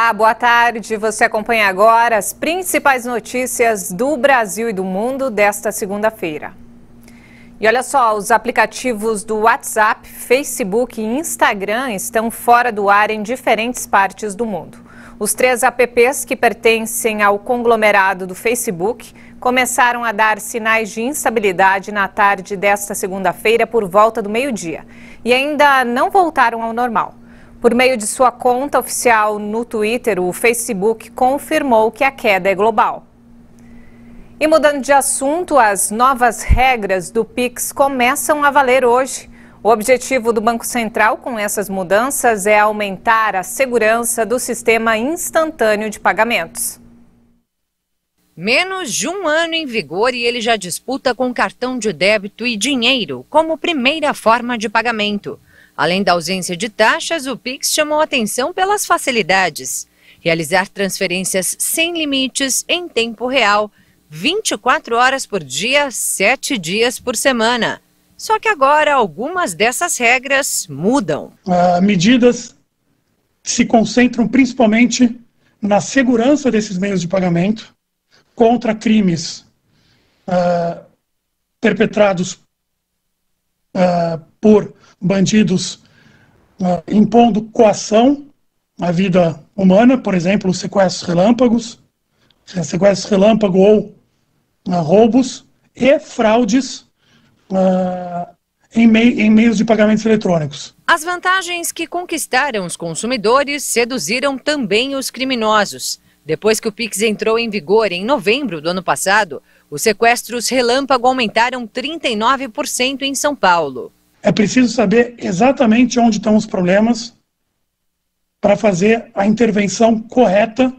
Olá, boa tarde. Você acompanha agora as principais notícias do Brasil e do mundo desta segunda-feira. E olha só, os aplicativos do WhatsApp, Facebook e Instagram estão fora do ar em diferentes partes do mundo. Os 3 apps que pertencem ao conglomerado do Facebook começaram a dar sinais de instabilidade na tarde desta segunda-feira por volta do meio-dia e ainda não voltaram ao normal. Por meio de sua conta oficial no Twitter, o Facebook confirmou que a queda é global. E mudando de assunto, as novas regras do Pix começam a valer hoje. O objetivo do Banco Central com essas mudanças é aumentar a segurança do sistema instantâneo de pagamentos. Menos de um ano em vigor e ele já disputa com cartão de débito e dinheiro como primeira forma de pagamento. Além da ausência de taxas, o Pix chamou atenção pelas facilidades. Realizar transferências sem limites em tempo real, 24 horas por dia, 7 dias por semana. Só que agora algumas dessas regras mudam. Medidas se concentram principalmente na segurança desses meios de pagamento contra crimes perpetrados por bandidos impondo coação à vida humana, por exemplo, sequestros relâmpago ou roubos e fraudes em meios de pagamentos eletrônicos. As vantagens que conquistaram os consumidores seduziram também os criminosos. Depois que o Pix entrou em vigor em novembro do ano passado, os sequestros relâmpago aumentaram 39% em São Paulo. É preciso saber exatamente onde estão os problemas para fazer a intervenção correta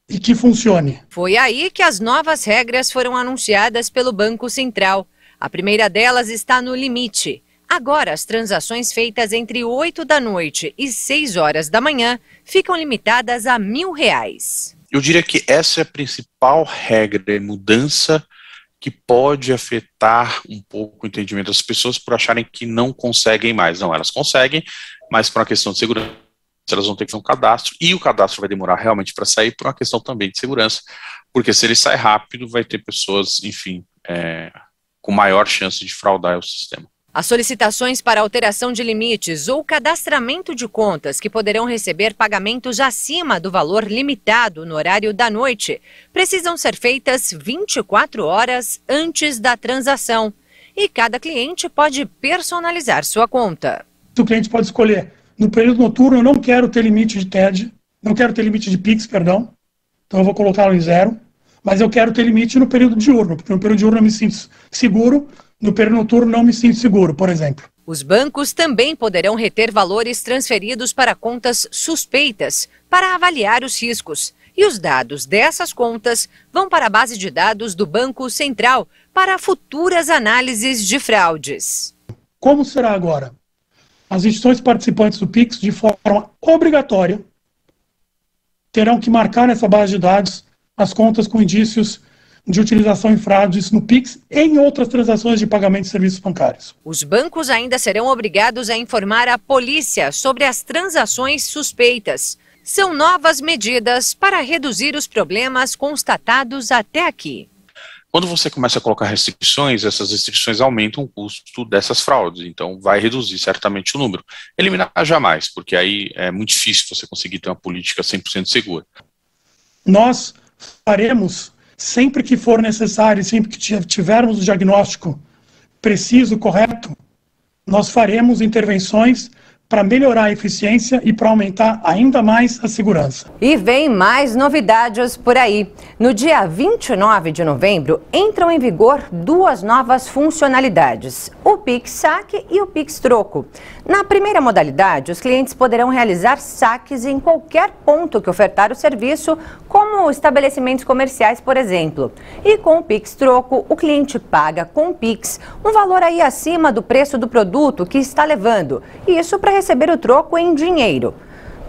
e que funcione. Foi aí que as novas regras foram anunciadas pelo Banco Central. A primeira delas está no limite. Agora, as transações feitas entre 8 da noite e 6 horas da manhã ficam limitadas a R$1.000. Eu diria que essa é a principal regra, mudança que pode afetar um pouco o entendimento das pessoas por acharem que não conseguem mais. Não, elas conseguem, mas por uma questão de segurança, elas vão ter que fazer um cadastro, e o cadastro vai demorar realmente para sair por uma questão também de segurança, porque se ele sai rápido, vai ter pessoas, enfim, com maior chance de fraudar o sistema. As solicitações para alteração de limites ou cadastramento de contas que poderão receber pagamentos acima do valor limitado no horário da noite precisam ser feitas 24 horas antes da transação. E cada cliente pode personalizar sua conta. O cliente pode escolher, no período noturno eu não quero ter limite de TED, não quero ter limite de Pix, perdão, então eu vou colocá-lo em 0, mas eu quero ter limite no período diurno, porque no período diurno eu me sinto seguro, no período noturno não me sinto seguro, por exemplo. Os bancos também poderão reter valores transferidos para contas suspeitas para avaliar os riscos. E os dados dessas contas vão para a base de dados do Banco Central para futuras análises de fraudes. Como será agora? As instituições participantes do Pix, de forma obrigatória, terão que marcar nessa base de dados as contas com indícios de utilização em fraudes no Pix e em outras transações de pagamento de serviços bancários. Os bancos ainda serão obrigados a informar a polícia sobre as transações suspeitas. São novas medidas para reduzir os problemas constatados até aqui. Quando você começa a colocar restrições, essas restrições aumentam o custo dessas fraudes, então vai reduzir certamente o número. Eliminar jamais, porque aí é muito difícil você conseguir ter uma política 100% segura. Nós faremos, sempre que for necessário, sempre que tivermos o diagnóstico preciso, correto, nós faremos intervenções para melhorar a eficiência e para aumentar ainda mais a segurança. E vem mais novidades por aí. No dia 29 de novembro, entram em vigor 2 novas funcionalidades, o Pix Saque e o Pix Troco. Na primeira modalidade, os clientes poderão realizar saques em qualquer ponto que ofertar o serviço, como estabelecimentos comerciais, por exemplo. E com o Pix Troco, o cliente paga com o Pix um valor aí acima do preço do produto que está levando. Isso para receber o troco em dinheiro.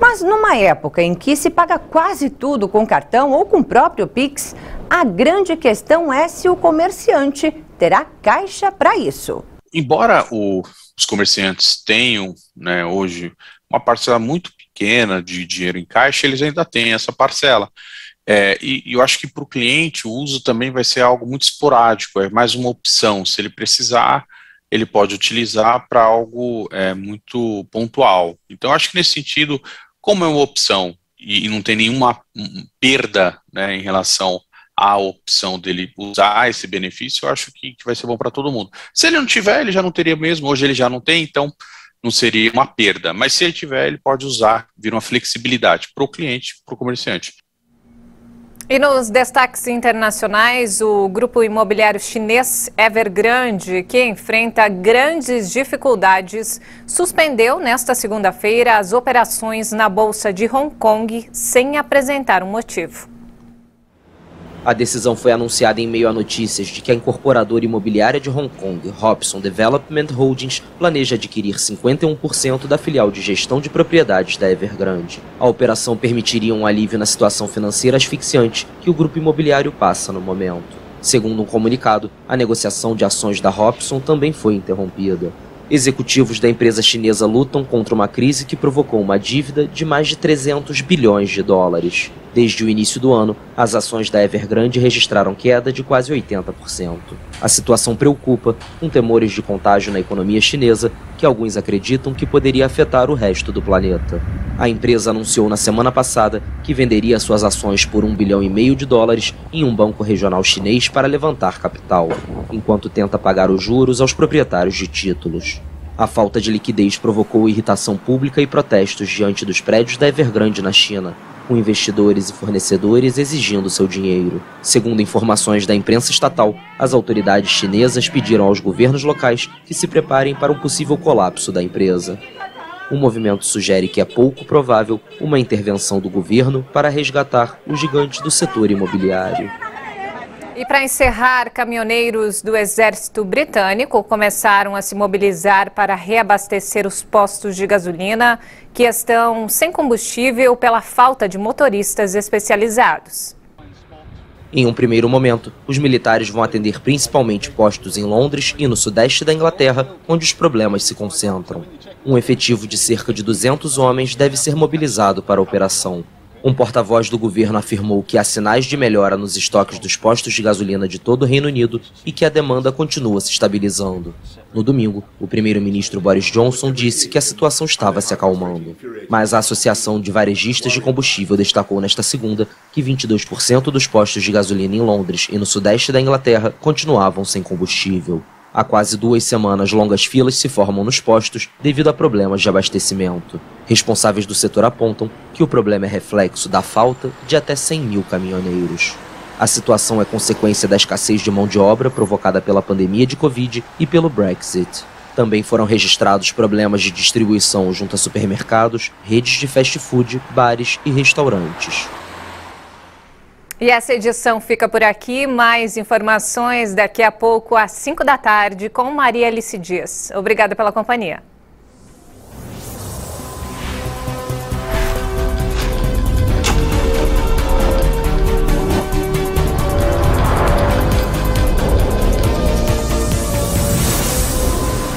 Mas numa época em que se paga quase tudo com cartão ou com o próprio Pix, a grande questão é se o comerciante terá caixa para isso. Embora os comerciantes tenham, hoje uma parcela muito pequena de dinheiro em caixa, eles ainda têm essa parcela. E eu acho que para o cliente o uso também vai ser algo muito esporádico, é mais uma opção. Se ele precisar, ele pode utilizar para algo muito pontual. Então, eu acho que nesse sentido, como é uma opção e não tem nenhuma perda, né, em relação à opção dele usar esse benefício, eu acho que vai ser bom para todo mundo. Se ele não tiver, ele já não teria mesmo, hoje ele já não tem, então não seria uma perda. Mas se ele tiver, ele pode usar, vira uma flexibilidade para o cliente, para o comerciante. E nos destaques internacionais, o grupo imobiliário chinês Evergrande, que enfrenta grandes dificuldades, suspendeu nesta segunda-feira as operações na Bolsa de Hong Kong sem apresentar um motivo. A decisão foi anunciada em meio a notícias de que a incorporadora imobiliária de Hong Kong, Robson Development Holdings, planeja adquirir 51% da filial de gestão de propriedades da Evergrande. A operação permitiria um alívio na situação financeira asfixiante que o grupo imobiliário passa no momento. Segundo um comunicado, a negociação de ações da Robson também foi interrompida. Executivos da empresa chinesa lutam contra uma crise que provocou uma dívida de mais de 300 bilhões de dólares. Desde o início do ano, as ações da Evergrande registraram queda de quase 80%. A situação preocupa, com temores de contágio na economia chinesa, que alguns acreditam que poderia afetar o resto do planeta. A empresa anunciou na semana passada que venderia suas ações por $1,5 bilhão de dólares em um banco regional chinês para levantar capital, enquanto tenta pagar os juros aos proprietários de títulos. A falta de liquidez provocou irritação pública e protestos diante dos prédios da Evergrande na China, com investidores e fornecedores exigindo seu dinheiro. Segundo informações da imprensa estatal, as autoridades chinesas pediram aos governos locais que se preparem para um possível colapso da empresa. O movimento sugere que é pouco provável uma intervenção do governo para resgatar o gigante do setor imobiliário. E para encerrar, caminhoneiros do Exército Britânico começaram a se mobilizar para reabastecer os postos de gasolina que estão sem combustível pela falta de motoristas especializados. Em um primeiro momento, os militares vão atender principalmente postos em Londres e no sudeste da Inglaterra, onde os problemas se concentram. Um efetivo de cerca de 200 homens deve ser mobilizado para a operação. Um porta-voz do governo afirmou que há sinais de melhora nos estoques dos postos de gasolina de todo o Reino Unido e que a demanda continua se estabilizando. No domingo, o primeiro-ministro Boris Johnson disse que a situação estava se acalmando. Mas a Associação de Varejistas de Combustível destacou nesta segunda que 22% dos postos de gasolina em Londres e no sudeste da Inglaterra continuavam sem combustível. Há quase 2 semanas, longas filas se formam nos postos devido a problemas de abastecimento. Responsáveis do setor apontam que o problema é reflexo da falta de até 100 mil caminhoneiros. A situação é consequência da escassez de mão de obra provocada pela pandemia de Covid e pelo Brexit. Também foram registrados problemas de distribuição junto a supermercados, redes de fast food, bares e restaurantes. E essa edição fica por aqui. Mais informações daqui a pouco às 5 da tarde com Maria Alice Dias. Obrigada pela companhia.